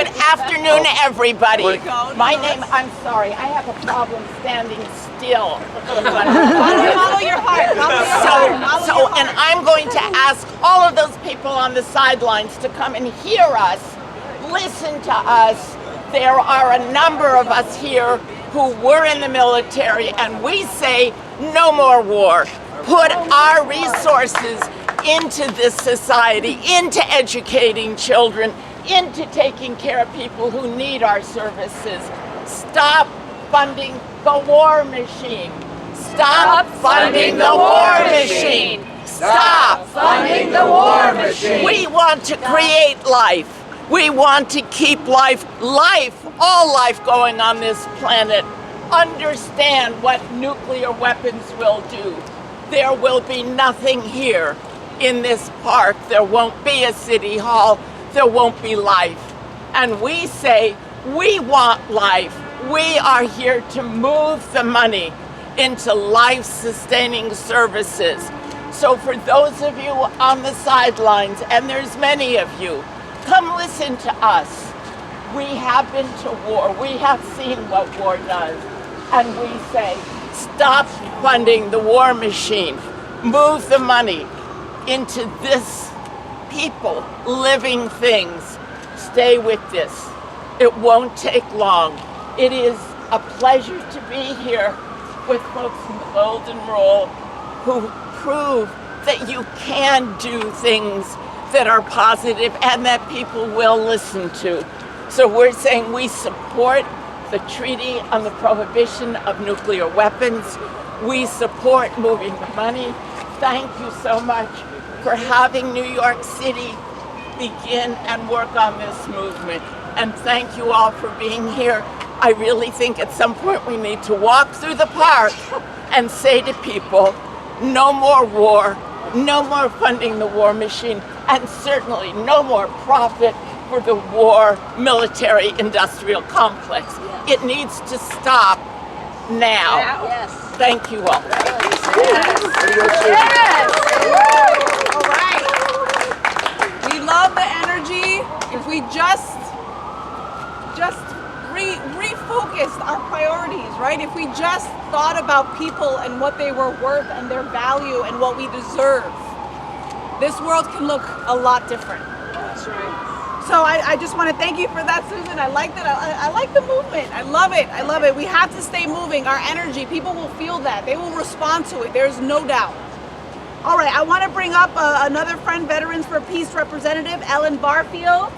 Good afternoon, everybody. My name, I'm sorry, I have a problem standing still. Follow your heart. And I'm going to ask all of those people on the sidelines to come and hear us, listen to us. There are a number of us here who were in the military, and we say no more war. Put our resources into this society, into educating children, into taking care of people who need our services. Stop funding the war machine. Stop funding the war machine. Stop funding the war machine. We want to create life. We want to keep life, all life going on this planet. Understand what nuclear weapons will do. There will be nothing here in this park. There won't be a city hall. There won't be life. And we say, we want life. We are here to move the money into life-sustaining services. So for those of you on the sidelines, and there's many of you, come listen to us. We have been to war. We have seen what war does. And we say, stop funding the war machine. Move the money into this people, living things. Stay with this. It won't take long. It is a pleasure to be here with folks in the Golden Rule who prove that you can do things that are positive and that people will listen to. So we're saying we support the Treaty on the Prohibition of Nuclear Weapons. We support moving the money. Thank you so much for having New York City begin and work on this movement. And thank you all for being here. I really think at some point we need to walk through the park and say to people, no more war, no more funding the war machine, and certainly no more profit for the war military-industrial complex. It needs to stop now. Yes. Thank you all. Yes. All right. We love the energy. If we just refocused our priorities, right? If we just thought about people and what they were worth and their value and what we deserve, this world can look a lot different. That's right. So I just want to thank you for that, Susan. I like that. I like the movement. I love it. I love it. We have to stay moving. Our energy, people will feel that. They will respond to it. There's no doubt. All right, I want to bring up another friend, Veterans for Peace representative, Ellen Barfield.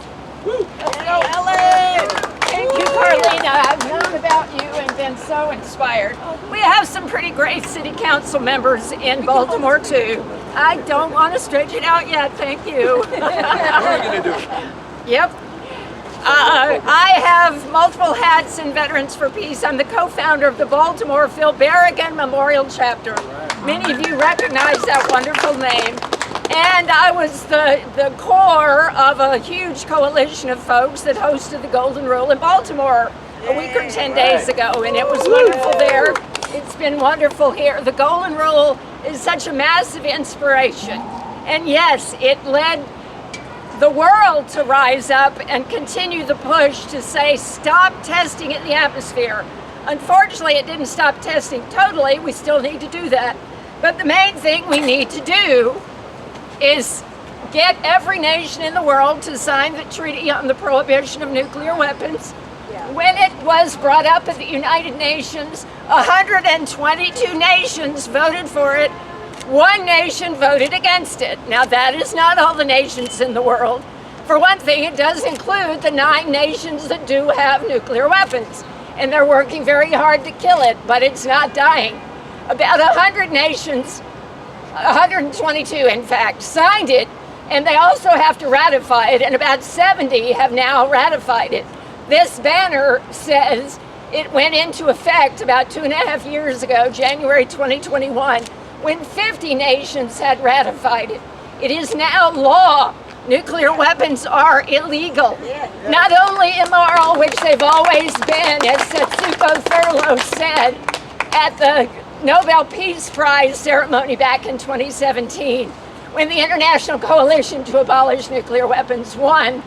Let's go, Ellen. Thank you, Carlina. I've known about you and been so inspired. We have some pretty great city council members in Baltimore, too. I don't want to stretch it out yet, thank you. What are we going to do? Yep. I have multiple hats in Veterans for Peace. I'm the co-founder of the Baltimore Phil Berrigan Memorial Chapter. Many of you recognize that wonderful name. And I was the core of a huge coalition of folks that hosted the Golden Rule in Baltimore a week or 10 days ago, and it was wonderful there. It's been wonderful here. The Golden Rule is such a massive inspiration. And yes, it led the world to rise up and continue the push to say, stop testing in the atmosphere. Unfortunately, it didn't stop testing totally. We still need to do that. But the main thing we need to do is get every nation in the world to sign the Treaty on the Prohibition of Nuclear Weapons. Yeah. When it was brought up at the United Nations, 122 nations voted for it. One nation voted against it. Now that is not all the nations in the world. For one thing, it does include the 9 nations that do have nuclear weapons. And they're working very hard to kill it, but it's not dying. About 100 nations, 122 in fact, signed it, and they also have to ratify it, and about 70 have now ratified it. This banner says it went into effect about 2.5 years ago, January 2021, when 50 nations had ratified it. It is now law. Nuclear weapons are illegal. Not only immoral, which they've always been, as Setsuko Thurlow said at the Nobel Peace Prize ceremony back in 2017, when the International Coalition to Abolish Nuclear Weapons won.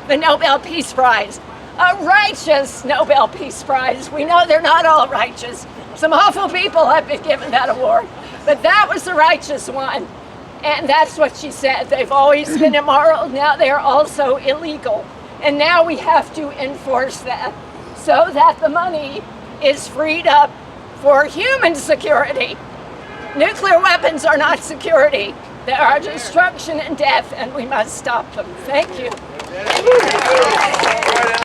the Nobel Peace Prize. A righteous Nobel Peace Prize. We know they're not all righteous. Some awful people have been given that award, but that was the righteous one. And that's what she said. They've always been immoral, now they're also illegal. And now we have to enforce that so that the money is freed up for human security. Nuclear weapons are not security. They are destruction and death, and we must stop them. Thank you.